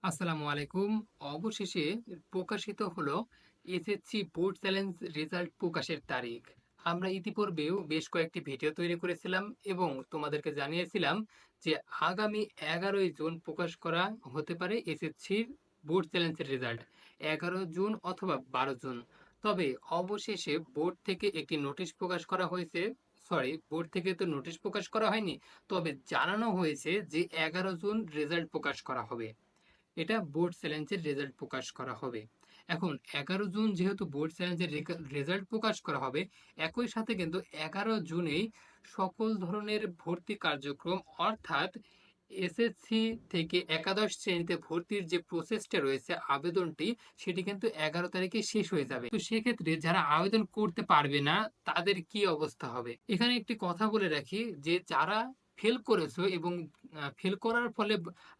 আসসালামু আলাইকুম। অবশেষে প্রকাশিত হলো এসএসসি বোর্ড চ্যালেঞ্জ রেজাল্ট প্রকাশের তারিখ। আমরা ইতিপূর্বেও বেশ কয়েকটি ভিডিও তৈরি করেছিলাম এবং তোমাদেরকে জানিয়েছিলাম যে আগামী 11ই জুন প্রকাশ করা হতে পারে এসএসসির বোর্ড চ্যালেঞ্জের রেজাল্ট। 11 জুন অথবা 12 জুন। তবে অবশেষে বোর্ড থেকে একটি নোটিশ প্রকাশ করা হয়েছে। বোর্ড থেকে তো নোটিশ প্রকাশ করা হয়নি, তবে জানানো হয়েছে যে 11 জুন রেজাল্ট প্রকাশ করা হবে। এটা বোর্ড চ্যালেঞ্জের রেজাল্ট প্রকাশ করা হবে। এখন 11 জুন যেহেতু বোর্ড চ্যালেঞ্জের রেজাল্ট প্রকাশ করা হবে, একই সাথে কিন্তু 11 জুনেই সকল ধরনের ভর্তি কার্যক্রম, অর্থাৎ এসএসসি থেকে একাদশ শ্রেণীতে ভর্তির যে প্রসেসটা রয়েছে, আবেদনটি, সেটি কিন্তু 11 তারিখে শেষ হয়ে যাবে। তো সেক্ষেত্রে যারা আবেদন করতে পারবে না তাদের কি অবস্থা হবে? এখানে একটি কথা বলে রাখি যে যারা ফেল করেছো এবং ফেল করার ফলে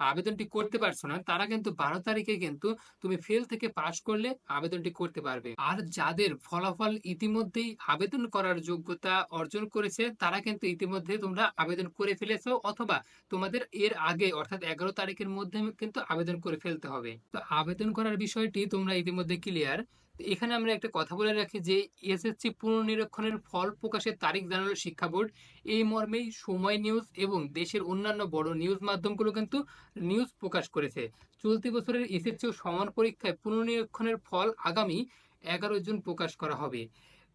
আবেদনটি করতে পারছো না, তারা কিন্তু 12 তারিখে কিন্তু তুমি ফেল থেকে পাশ করলে আবেদনটি করতে পারবে। আর যাদের ফলাফল ইতিমধ্যেই আবেদন করার যোগ্যতা অর্জন করেছে, তারা কিন্তু ইতিমধ্যে তোমরা আবেদন করে ফেলেছো, অথবা তোমাদের এর আগে অর্থাৎ 11 তারিখের মধ্যে কিন্তু আবেদন করে ফেলতে হবে। তো আবেদন করার বিষয়টি তোমরা ইতিমধ্যে ক্লিয়ার। এখানে আমরা একটা কথা বলে রাখি যে এসএসসি পুনর্নিরীক্ষণের ফল প্রকাশের তারিখ জানালো শিক্ষা বোর্ড। এই মর্মেই সময় নিউজ এবং দেশের অন্যান্য বড় নিউজ মাধ্যমগুলো কিন্তু নিউজ প্রকাশ করেছে। চলতি বছরের এসএসসি ও সমান পরীক্ষায় পুনর্নিরীক্ষণের ফল আগামী 11 জুন প্রকাশ করা হবে।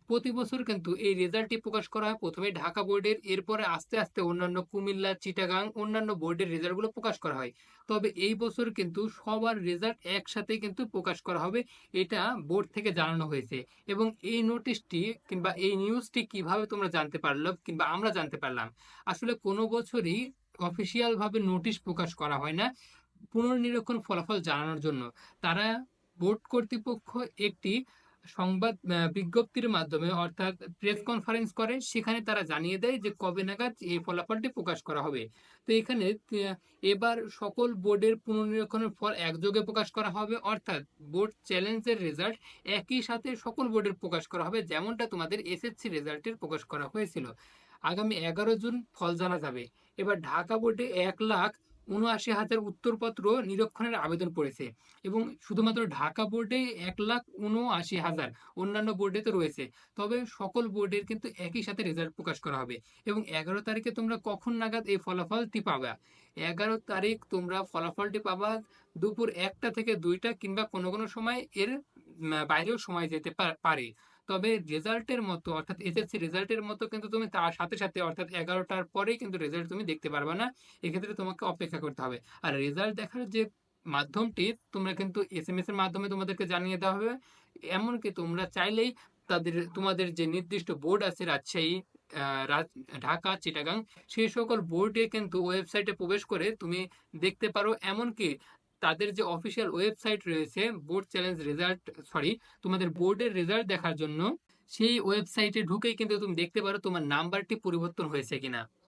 প্রতি বছর কিন্তু এই রেজাল্টটি প্রকাশ করা হয় প্রথমে ঢাকা বোর্ডের, এরপরে আস্তে আস্তে অন্যান্য কুমিল্লা, চিটাগাং, অন্যান্য বোর্ডের রেজাল্টগুলো প্রকাশ করা হয়। তবে এই বছর কিন্তু সবার রেজাল্ট একসাথে কিন্তু প্রকাশ করা হবে, এটা বোর্ড থেকে জানানো হয়েছে। এবং এই নোটিশটি কিংবা এই নিউজটি কিভাবে তোমরা জানতে পারলো কিংবা আমরা জানতে পারলাম? আসলে কোনো বছরই অফিসিয়াল ভাবে নোটিশ প্রকাশ করা হয় না পুনর্নিরীক্ষণ ফলাফল জানানোর জন্য। তারা বোর্ড কর্তৃপক্ষ একটি সংবাদ বিজ্ঞপ্তির মাধ্যমে, অর্থাৎ প্রেস কনফারেন্স করে, সেখানে তারা জানিয়ে দেয় যে কবে নাগাদ এই ফলাফলটি প্রকাশ করা হবে। তো এখানে এবার সকল বোর্ডের পুনর্নিরীক্ষণের ফল একযোগে প্রকাশ করা হবে, অর্থাৎ বোর্ড চ্যালেঞ্জের রেজাল্ট একই সাথে সকল বোর্ডের প্রকাশ করা হবে, যেমনটা তোমাদের এসএসসি রেজাল্টের প্রকাশ করা হয়েছিল। আগামী 11 জুন ফল জানা যাবে। এবার ঢাকা বোর্ডে 1,79,000 উত্তরপত্র নিরীক্ষণের আবেদন পড়েছে এবং শুধুমাত্র ঢাকা বোর্ডে 1,79,000, অন্যান্য বোর্ডে তো রয়েছে। তবে সকল বোর্ডের কিন্তু একই সাথে রেজাল্ট প্রকাশ করা হবে। এবং 11 তারিখে তোমরা কখন নাগাদ এই ফলাফলটি পাবা? 11 তারিখ তোমরা ফলাফলটি পাবা দুপুর 1টা থেকে 2টা, কিংবা কোনো কোনো সময় এর বাইরেও সময় যেতে পারে। তবে রেজাল্টের মতো, অর্থাৎ এসএসসি রেজাল্টের মতো কিন্তু তুমি তার সাথে সাথে, অর্থাৎ 11টার পরেই কিন্তু রেজাল্ট তুমি দেখতে পারবে না। এক্ষেত্রে তোমাকে অপেক্ষা করতে হবে। আর রেজাল্ট দেখার যে মাধ্যমটি, তোমরা কিন্তু এসএমএস এর মাধ্যমে তোমাদেরকে জানিয়ে দেওয়া হবে। এমনকি তোমরা চাইলেই তোমাদের যে নির্দিষ্ট বোর্ড আছে, রাজশাহী, ঢাকা, চিটাগাং, সেই সকল বোর্ডে কিন্তু ওয়েবসাইটে প্রবেশ করে তুমি দেখতে পারো। এমনকি তাদের যে অফিসিয়াল ওয়েবসাইট রয়েছে বোর্ড চ্যালেঞ্জ রেজাল্ট, সরি, তোমাদের বোর্ডের রেজাল্ট দেখার জন্য, সেই ওয়েবসাইটে ঢুকেই কিন্তু তুমি দেখতে পারো তোমার নাম্বারটি পরিবর্তন হয়েছে কিনা।